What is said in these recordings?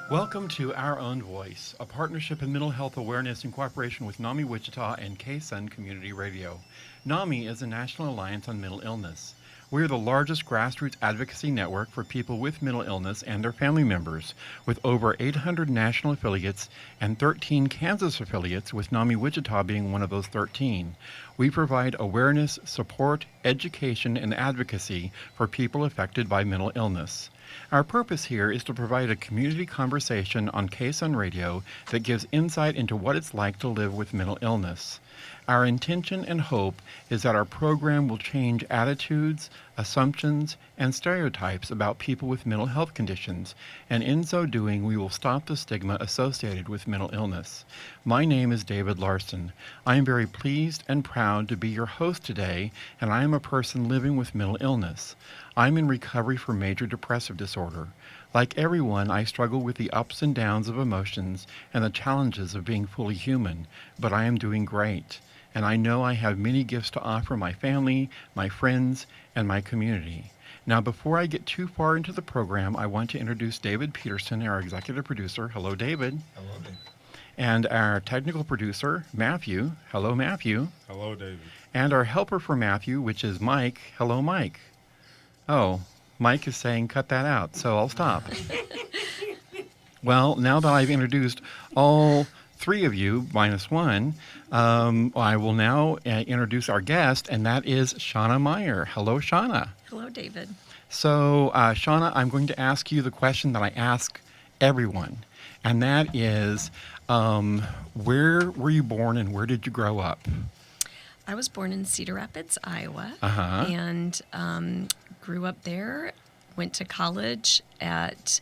Welcome to Our Own Voice, a partnership in mental health awareness in cooperation with NAMI Wichita and KSUN Community Radio. NAMI is a National Alliance on Mental Illness. We are the largest grassroots advocacy network for people with mental illness and their family members, with over 800 national affiliates and 13 Kansas affiliates, with NAMI Wichita being one of those 13. We provide awareness, support, education, and advocacy for people affected by mental illness. Our purpose here is to provide a community conversation on KSUN Radio that gives insight into what it's like to live with mental illness. Our intention and hope is that our program will change attitudes, assumptions, and stereotypes about people with mental health conditions, and in so doing, we will stop the stigma associated with mental illness. My name is David Larson. I am very pleased and proud to be your host today, and I am a person living with mental illness. I'm in recovery for major depressive disorder. Like everyone, I struggle with the ups and downs of emotions and the challenges of being fully human, but I am doing great. And I know I have many gifts to offer my family, my friends, and my community. Now, before I get too far into the program, I want to introduce David Peterson, our executive producer. Hello, David. Hello, David. And our technical producer, Matthew. Hello, Matthew. Hello, David. And our helper for Matthew, which is Mike. Hello, Mike. Oh, Mike is saying cut that out, so I'll stop. Well, now that I've introduced all three of you, minus one, I will now introduce our guest, and that is Shauna Meyer. Hello, Shauna. Hello, David. So, Shauna, I'm going to ask you the question that I ask everyone, and that is, where were you born and where did you grow up? I was born in Cedar Rapids, Iowa, Uh-huh. and grew up there, went to college at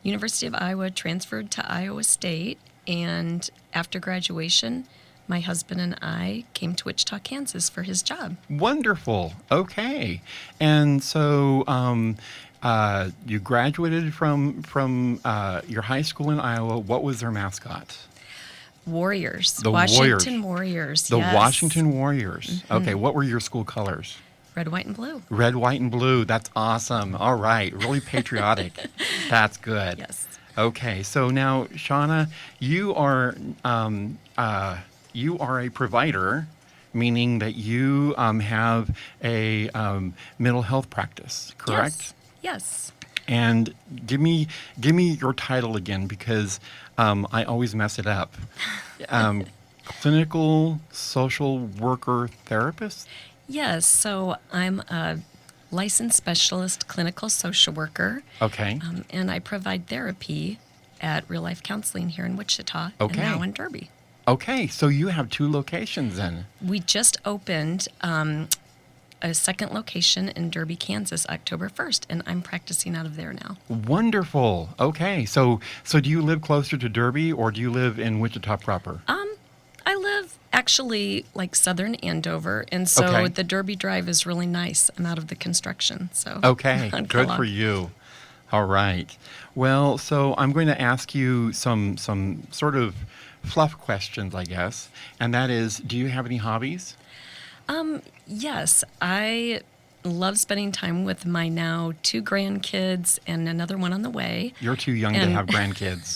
University of Iowa, transferred to Iowa State, and after graduation, my husband and I came to Wichita, Kansas for his job. Wonderful. Okay. And so you graduated from your high school in Iowa. What was their mascot? Warriors. The Washington Warriors. The yes. Washington Warriors. Mm-hmm. Okay. What were your school colors? Red, white, and blue. Red, white, and blue. That's awesome. All right. Really patriotic. That's good. Yes. Okay. So now, Shauna, you are a provider, meaning that you have a mental health practice, correct? Yes. And give me your title again, because I always mess it up. Clinical social worker therapist? Yes. So I'm a licensed specialist clinical social worker. Okay. And I provide therapy at Real Life Counseling here in Wichita Okay. and now in Derby. Okay. So you have two locations then. We just opened a second location in Derby, Kansas, October 1st, and I'm practicing out of there now. Wonderful. Okay. So do you live closer to Derby or do you live in Wichita proper? I live actually like southern Andover, and so Okay. the Derby Drive is really nice. I'm out of the construction, so. Okay, on good Kellogg. for you. All right. Well, so I'm going to ask you some sort of fluff questions, I guess, and that is, do you have any hobbies? Yes, I love spending time with my now 2 grandkids and another one on the way. You're too young to And- have grandkids.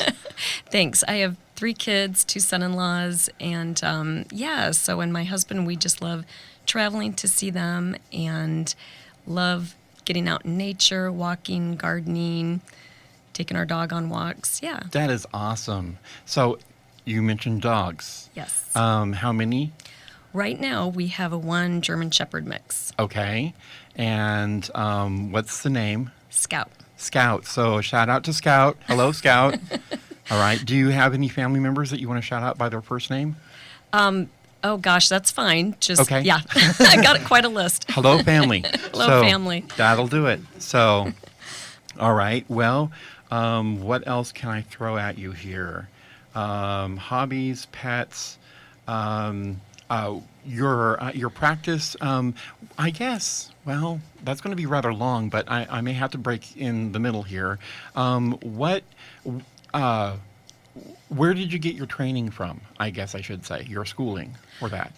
Thanks. I have 3 kids, 2 son-in-laws, and so and my husband, we just love traveling to see them and love getting out in nature, walking, gardening, taking our dog on walks. Yeah. That is awesome. So you mentioned dogs. Yes. How many? Right now, we have a 1 German Shepherd mix, Okay. And what's the name? Scout. Scout. So shout out to Scout. Hello, Scout. All right. Do you have any family members that you want to shout out by their first name? Oh, gosh, that's fine. Just, Okay. yeah, I got quite a list. Hello, family. Hello, family. That'll do it. So, all right. Well, what else can I throw at you here? Hobbies, pets, your practice. I guess. Well, that's going to be rather long, but I may have to break in the middle here. Where did you get your training from? I guess I should say your schooling for that.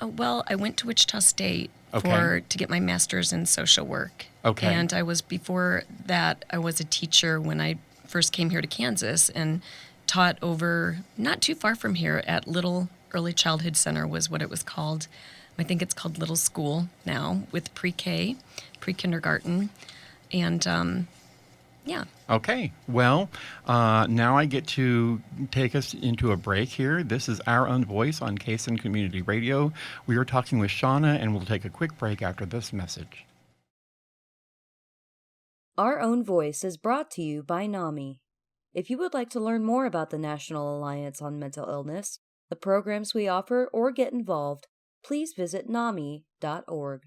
Well, I went to Wichita State Okay. to get my master's in social work. Okay. And before that, I was a teacher when I first came here to Kansas and taught over not too far from here at Little Early Childhood Center was what it was called. I think it's called Little School now with pre-K, pre-kindergarten. And yeah. Okay. Well, now I get to take us into a break here. This is Our Own Voice on KSN Community Radio. We are talking with Shauna, and we'll take a quick break after this message. Our Own Voice is brought to you by NAMI. If you would like to learn more about the National Alliance on Mental Illness, the programs we offer, or get involved, please visit NAMI.org.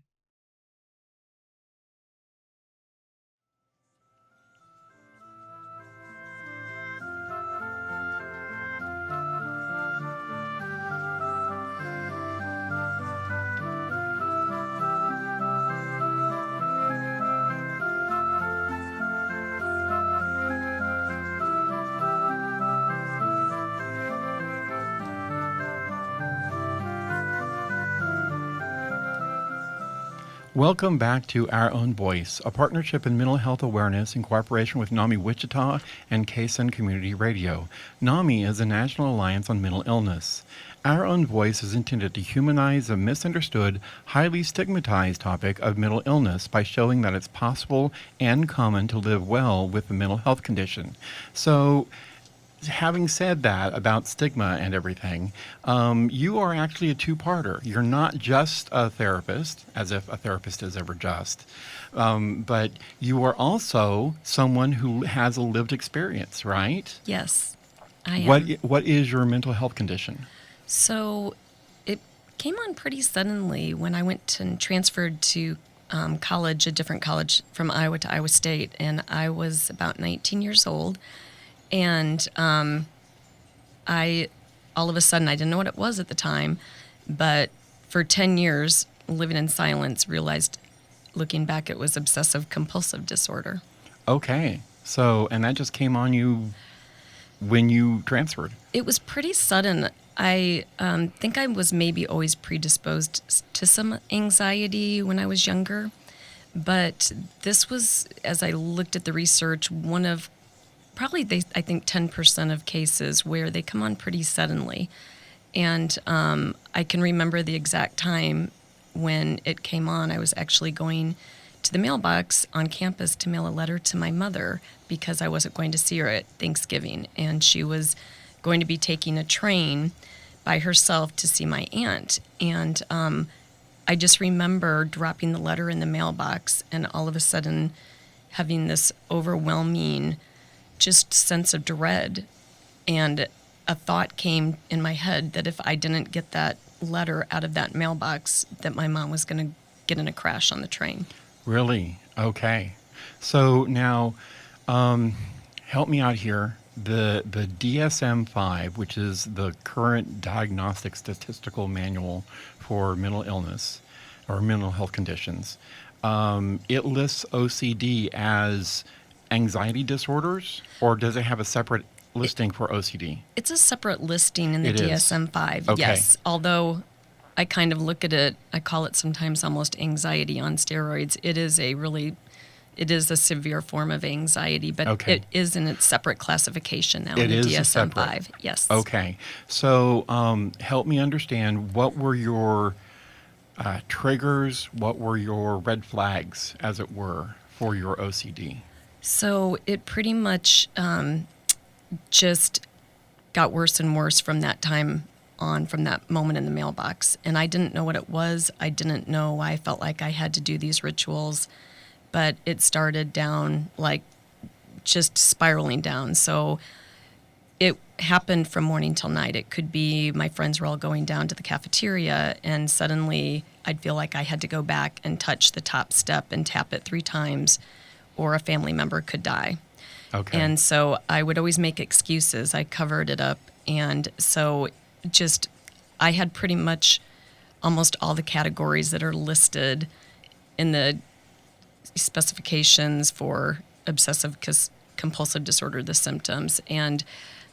Welcome back to Our Own Voice, a partnership in mental health awareness in cooperation with NAMI Wichita and KSN Community Radio. NAMI is a National Alliance on Mental Illness. Our Own Voice is intended to humanize a misunderstood, highly stigmatized topic of mental illness by showing that it's possible and common to live well with a mental health condition. So, having said that about stigma and everything, you are actually a two-parter. You're not just a therapist, as if a therapist is ever just, but you are also someone who has a lived experience, right? Yes, I am. What is your mental health condition? So it came on pretty suddenly when I went and transferred to college, a different college from Iowa to Iowa State, and I was about 19 years old. And I, all of a sudden, I didn't know what it was at the time, but for 10 years, living in silence, realized, looking back, it was obsessive compulsive disorder. Okay. So, and that just came on you when you transferred? It was pretty sudden. I think I was maybe always predisposed to some anxiety when I was younger, but this was, as I looked at the research, one of probably I think 10% of cases where they come on pretty suddenly. And I can remember the exact time when it came on. I was actually going to the mailbox on campus to mail a letter to my mother because I wasn't going to see her at Thanksgiving. And she was going to be taking a train by herself to see my aunt. And I just remember dropping the letter in the mailbox and all of a sudden having this overwhelming just sense of dread, and a thought came in my head that if I didn't get that letter out of that mailbox, that my mom was going to get in a crash on the train. Really? Okay. So now, help me out here. The DSM-5, which is the current diagnostic statistical manual for mental illness or mental health conditions, it lists OCD as anxiety disorders, or does it have a separate listing for OCD? It's a separate listing in the It is. DSM-5, Okay. yes. Although I kind of look at it, I call it sometimes almost anxiety on steroids. It is a severe form of anxiety, but Okay. it is in its separate classification now It in the is a DSM-5. separate. Yes. Okay. So help me understand, what were your triggers, what were your red flags, as it were, for your OCD? So it pretty much just got worse and worse from that time on, from that moment in the mailbox. And I didn't know what it was. I didn't know why I felt like I had to do these rituals. But it started down, like just spiraling down. So it happened from morning till night. It could be my friends were all going down to the cafeteria, and suddenly I'd feel like I had to go back and touch the top step and tap it 3 times, or a family member could die. Okay. And so I would always make excuses. I covered it up. And so just, I had pretty much almost all the categories that are listed in the specifications for obsessive compulsive disorder, the symptoms, and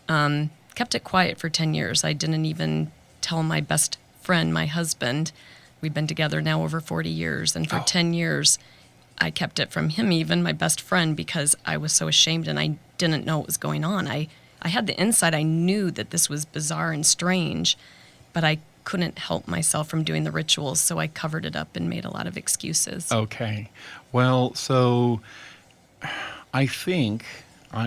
kept it quiet for 10 years. I didn't even tell my best friend, my husband. We've been together now over 40 years. And for 10 years, I kept it from him, even my best friend, because I was so ashamed and I didn't know what was going on. I had the insight. I knew that this was bizarre and strange, but I couldn't help myself from doing the rituals, so I covered it up and made a lot of excuses. Okay. Well, so I think,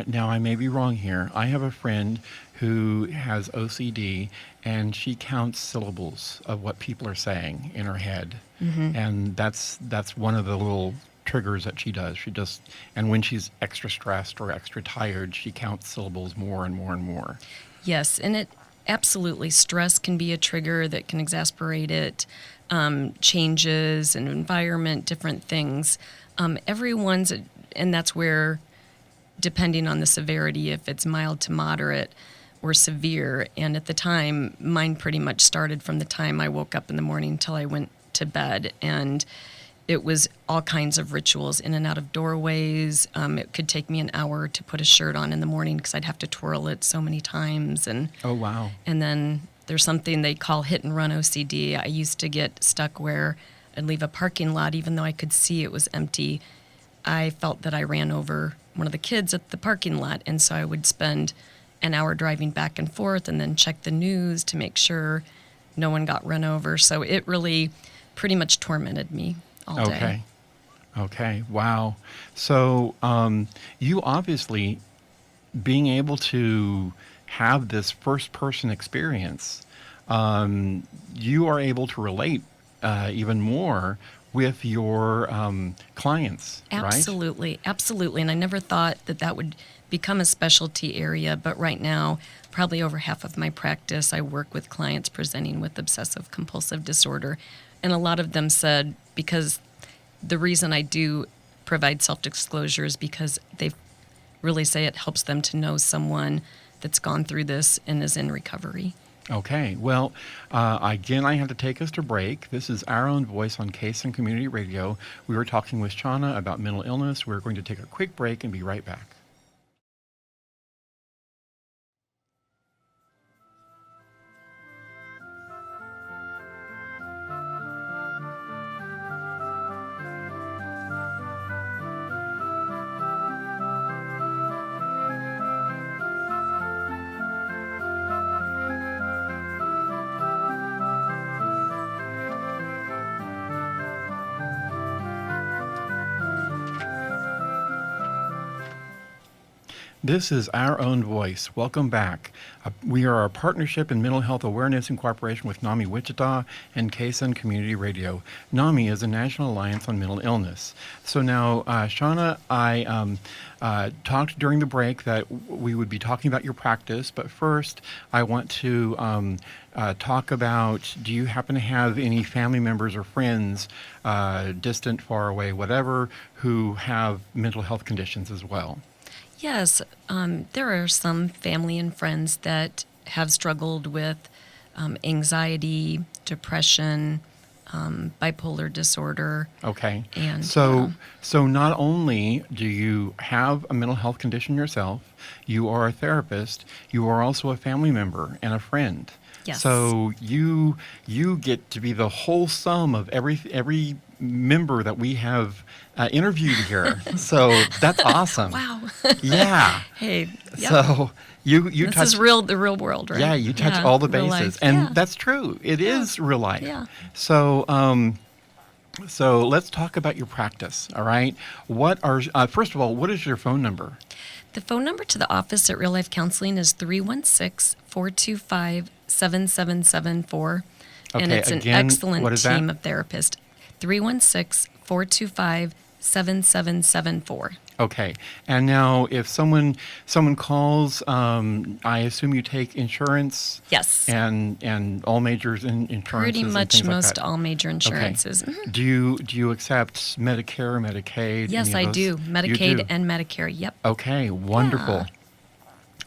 now I may be wrong here, I have a friend who has OCD, and she counts syllables of what people are saying in her head. And that's one of the little triggers that she does. And when she's extra stressed or extra tired, she counts syllables more and more and more. Yes, and it absolutely, stress can be a trigger that can exasperate it. Changes and environment, different things. Everyone's, and that's where, depending on the severity, if it's mild to moderate or severe, and at the time, mine pretty much started from the time I woke up in the morning till I went to bed, and it was all kinds of rituals in and out of doorways. It could take me an hour to put a shirt on in the morning because I'd have to twirl it so many times. And Oh, wow. and then there's something they call hit and run OCD. I used to get stuck where I'd leave a parking lot even though I could see it was empty. I felt that I ran over one of the kids at the parking lot, and so I would spend an hour driving back and forth and then check the news to make sure no one got run over. So it really pretty much tormented me all day. Okay. Wow. So you obviously, being able to have this first person experience, you are able to relate even more with your clients, right? Absolutely. And I never thought that would become a specialty area, but right now, probably over half of my practice, I work with clients presenting with obsessive compulsive disorder. And a lot of them said, because the reason I do provide self-disclosure is because they really say it helps them to know someone that's gone through this and is in recovery. Okay. Well, again, I have to take us to break. This is Our Own Voice on KSN Community Radio. We were talking with Shauna about mental illness. We're going to take a quick break and be right back. This is Our Own Voice. Welcome back. We are a partnership in mental health awareness in cooperation with NAMI Wichita and KSN Community Radio. NAMI is a National Alliance on Mental Illness. So now, Shauna, I talked during the break that we would be talking about your practice, but first I want to talk about, do you happen to have any family members or friends, distant, far away, whatever, who have mental health conditions as well? Yes, there are some family and friends that have struggled with anxiety, depression, bipolar disorder. Okay. And so not only do you have a mental health condition yourself, you are a therapist, you are also a family member and a friend. Yes. So you get to be the whole sum of every member that we have interviewed here. So that's awesome. Wow. Yeah. Hey. Yep. So you this touch is the real world, right? Yeah, you touch all the real bases, life. and Yeah. that's true. It is real life. Yeah. So let's talk about your practice. All right. What are first of all, what is your phone number? The phone number to the office at Real Life Counseling is 316-425-7774. And Okay, it's an again, excellent what is team that? of therapists. 316-425-7774. Okay. And now, if someone calls, I assume you take insurance. Yes. And all major insurances. Pretty and much things like most that. all major Okay. insurances. Mhm. Do you accept Medicare, Medicaid? Yes, any I of those? do. You Medicaid do? and Medicare. Yep. Okay, wonderful. Yeah.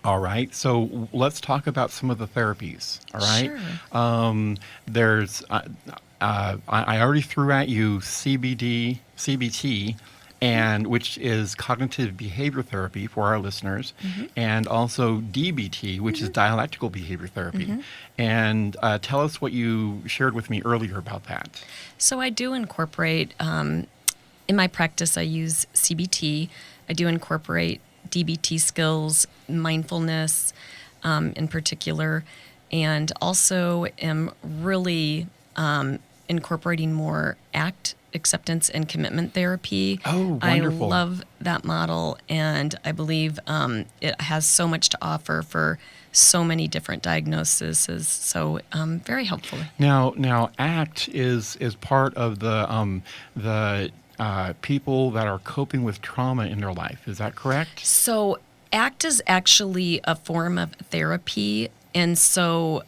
All right, so let's talk about some of the therapies. All right, Sure. there's I already threw at you CBT, and which is cognitive behavior therapy for our listeners, and also DBT, which is dialectical behavior therapy. And tell us what you shared with me earlier about that. So I do incorporate, in my practice, I use CBT. I do incorporate DBT skills, mindfulness in particular, and also am really incorporating more ACT, acceptance and commitment therapy. Oh, wonderful. I love that model, and I believe it has so much to offer for so many different diagnoses. So very helpful. Now, ACT is part of the people that are coping with trauma in their life. Is that correct? So ACT is actually a form of therapy, and so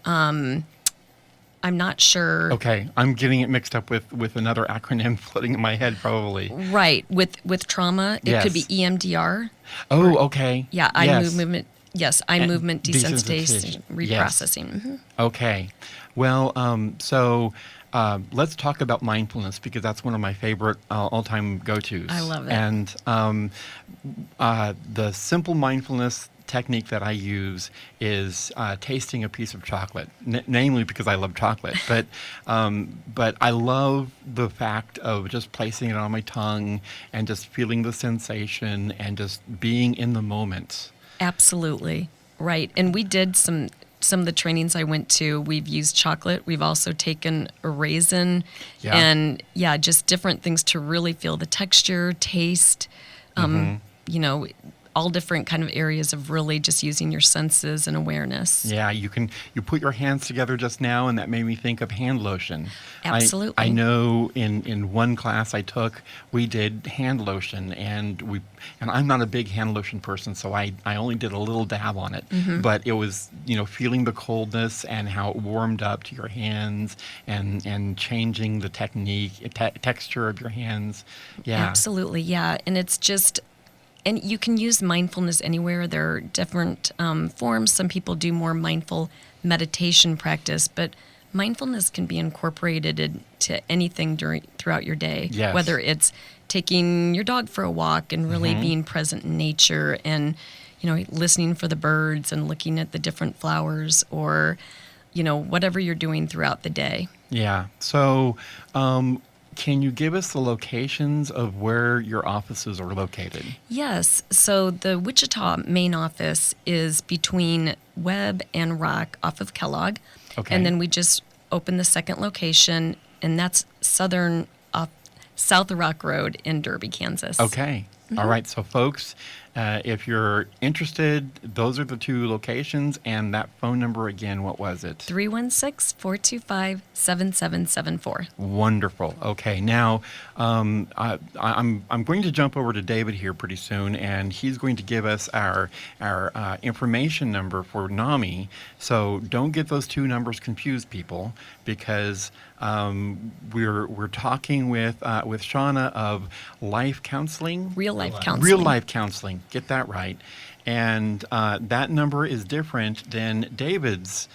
I'm not sure. Okay, I'm getting it mixed up with another acronym floating in my head, probably. Right, with trauma, it could be Yes. EMDR. Oh, okay. Yeah, eye Yes. movement. Yes, eye movement Desensitization. desensitization, Yes. reprocessing. Mhm. Okay. Well, let's talk about mindfulness because that's one of my favorite all-time go-tos. I love it. And the simple mindfulness technique that I use is tasting a piece of chocolate, namely because I love chocolate. But I love the fact of just placing it on my tongue and just feeling the sensation and just being in the moment. Absolutely. Right. And we did some of the trainings I went to, we've used chocolate. We've also taken a raisin Yeah. and just different things to really feel the texture, taste, you know, all different kind of areas of really just using your senses and awareness. Yeah, you put your hands together just now, and that made me think of hand lotion. Absolutely. I know in one class I took, we did hand lotion, and I'm not a big hand lotion person, so I only did a little dab on it. But it was, feeling the coldness and how it warmed up to your hands and changing the texture of your hands. Yeah. Absolutely, yeah. And it's just, and you can use mindfulness anywhere. There are different forms. Some people do more mindful meditation practice, but mindfulness can be incorporated into anything throughout your day. Yes. Whether it's taking your dog for a walk and really being present in nature and, listening for the birds and looking at the different flowers or, whatever you're doing throughout the day. Yeah. So, can you give us the locations of where your offices are located? Yes. So the Wichita main office is between Webb and Rock off of Kellogg. Okay. And then we just opened the second location, and that's South of Rock Road in Derby, Kansas. Okay. All right. So, folks, if you're interested, those are the two locations. And that phone number again, what was it? 316-425-7774. Wonderful. Okay. Now, I'm going to jump over to David here pretty soon, and he's going to give us our information number for NAMI. So don't get those two numbers confused, people, because we're talking with Shauna of life counseling. Real life counseling. Real life counseling. Get that right. And that number is different than David's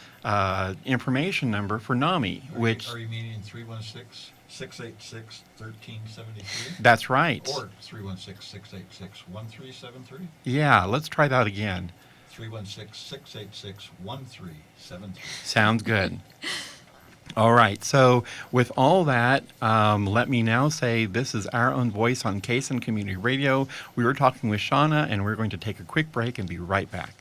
information number for NAMI, which... Are you meaning 316-686-1373? That's right. Or 316-686-1373? Yeah, let's try that again. 316-686-1373. Sounds good. All right. So with all that, let me now say this is Our Own Voice on KSN Community Radio. We were talking with Shauna, and we're going to take a quick break and be right back.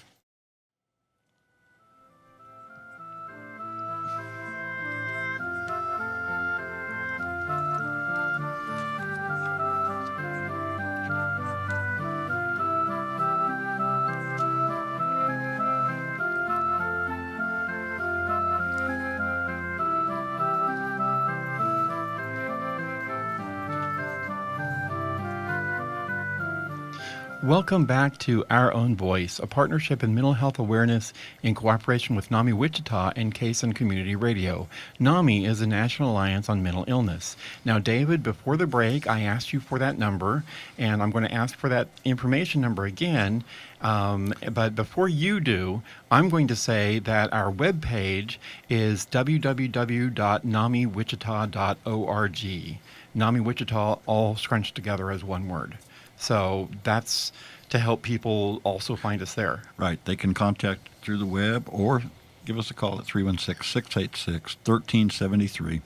Welcome back to Our Own Voice, a partnership in mental health awareness in cooperation with NAMI Wichita and KSN Community Radio. NAMI is a National Alliance on Mental Illness. Now, David, before the break, I asked you for that number, and I'm going to ask for that information number again. But before you do, I'm going to say that our webpage is www.namiwichita.org. NAMI Wichita all scrunched together as one word. So that's to help people also find us there. Right. They can contact through the web or give us a call at 316-686-1373.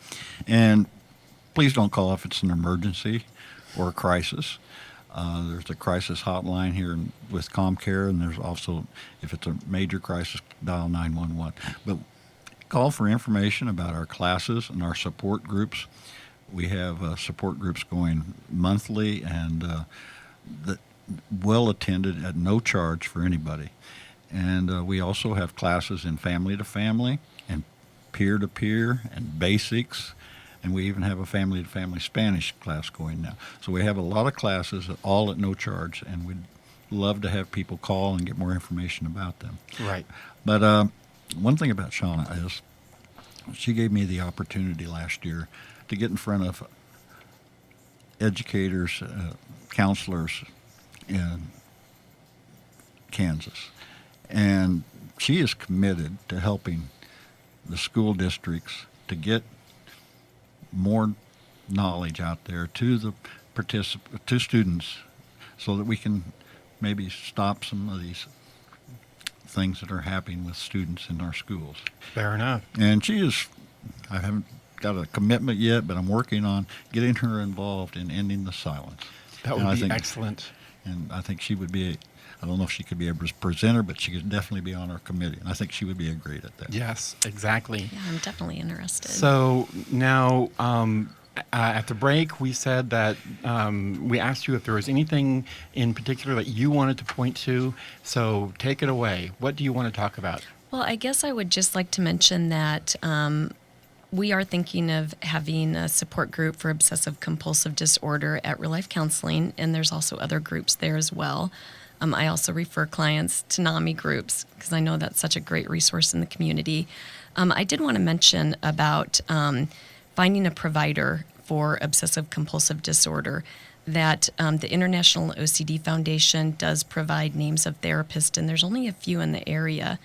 And please don't call if it's an emergency or a crisis. There's a crisis hotline here with ComCare, and there's also, if it's a major crisis, dial 911. But call for information about our classes and our support groups. We have support groups going monthly and well attended at no charge for anybody. And we also have classes in family to family and peer to peer and basics. And we even have a family to family Spanish class going now. So we have a lot of classes, all at no charge, and we'd love to have people call and get more information about them. Right. But one thing about Shauna is she gave me the opportunity last year to get in front of educators, counselors in Kansas. And she is committed to helping the school districts to get more knowledge out there to the to students, so that we can maybe stop some of these things that are happening with students in our schools. Fair enough. And I haven't got a commitment yet, but I'm working on getting her involved in ending the silence. That And I would be think- excellent. And I think she would be, I don't know if she could be a presenter, but she could definitely be on our committee. And I think she would be great at that. Yes, exactly. Yeah, I'm definitely interested. So now, at the break, we said that we asked you if there was anything in particular that you wanted to point to. So take it away. What do you want to talk about? Well, I guess I would just like to mention that we are thinking of having a support group for obsessive compulsive disorder at Real Life Counseling, and there's also other groups there as well. I also refer clients to NAMI groups because I know that's such a great resource in the community. I did want to mention about finding a provider for obsessive compulsive disorder, that the International OCD Foundation does provide names of therapists, and there's only a few in the area.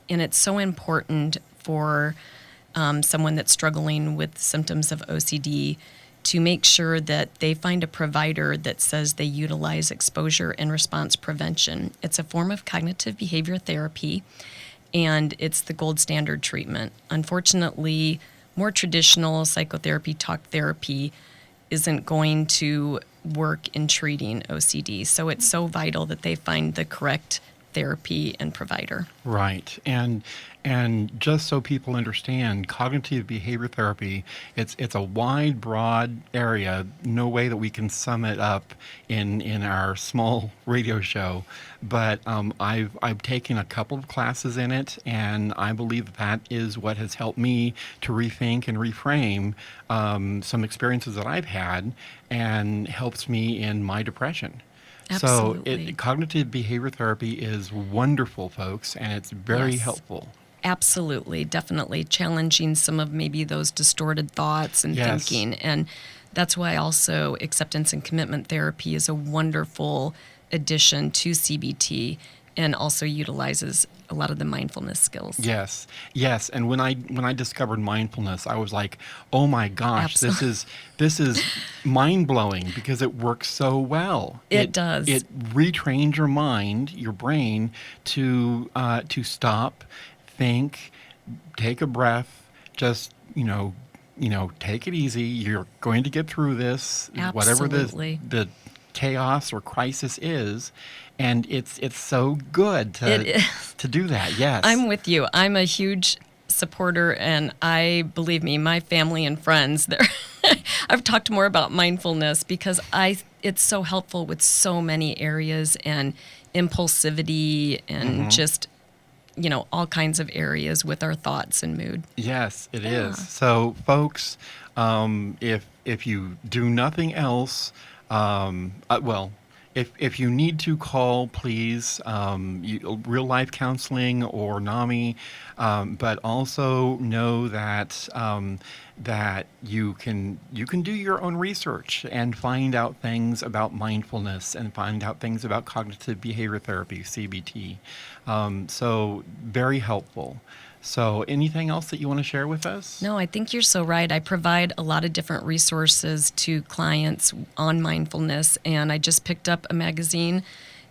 And it's so important for someone that's struggling with symptoms of OCD to make sure that they find a provider that says they utilize exposure and response prevention. It's a form of cognitive behavior therapy, and it's the gold standard treatment. Unfortunately, more traditional psychotherapy, talk therapy, isn't going to work in treating OCD. So it's so vital that they find the correct therapy and provider. Right. And just so people understand, cognitive behavior therapy, it's a wide, broad area. No way that we can sum it up in our small radio show. But I've taken a couple of classes in it, and I believe that is what has helped me to rethink and reframe some experiences that I've had, and helps me in my depression. Absolutely. So cognitive behavior therapy is wonderful, folks, and it's very Yes. helpful. Absolutely, definitely challenging some of maybe those distorted thoughts and Yes. thinking. And that's why also acceptance and commitment therapy is a wonderful addition to CBT, and also utilizes a lot of the mindfulness skills. Yes, yes. And when I discovered mindfulness, I was like, "Oh my gosh, this is mind blowing," because it works so well. It does. It retrains your mind, your brain, to stop, think, take a breath, just take it easy. You're going to get through this, whatever Absolutely. the chaos or crisis is. And it's so good It is. to do that. Yes, I'm with you. I'm a huge supporter, and believe me, my family and friends, I've talked more about mindfulness because it's so helpful with so many areas, and impulsivity, and just all kinds of areas with our thoughts and mood. Yes, it Yeah. is. So, folks, if you do nothing else, if you need to call, please, Real Life Counseling or NAMI, but also know that that you can do your own research and find out things about mindfulness and find out things about cognitive behavior therapy, CBT. So very helpful. So anything else that you want to share with us? No, I think you're so right. I provide a lot of different resources to clients on mindfulness, and I just picked up a magazine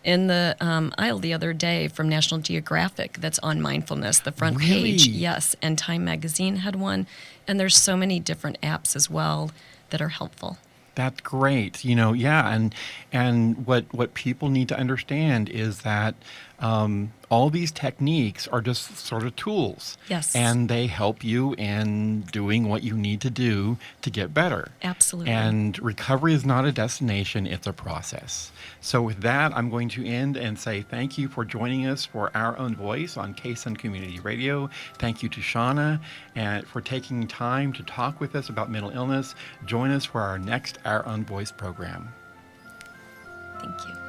in the aisle the other day from National Geographic that's on mindfulness, the front page. Really? Yes, and Time Magazine had one, and there's so many different apps as well that are helpful. That's great. Yeah, and what people need to understand is that all these techniques are just sort of tools, Yes. and they help you in doing what you need to do to get better. Absolutely. And recovery is not a destination; it's a process. So, with that, I'm going to end and say thank you for joining us for Our Own Voice on KSUN Community Radio. Thank you to Shauna and for taking time to talk with us about mental illness. Join us for our next Our Own Voice program. Thank you.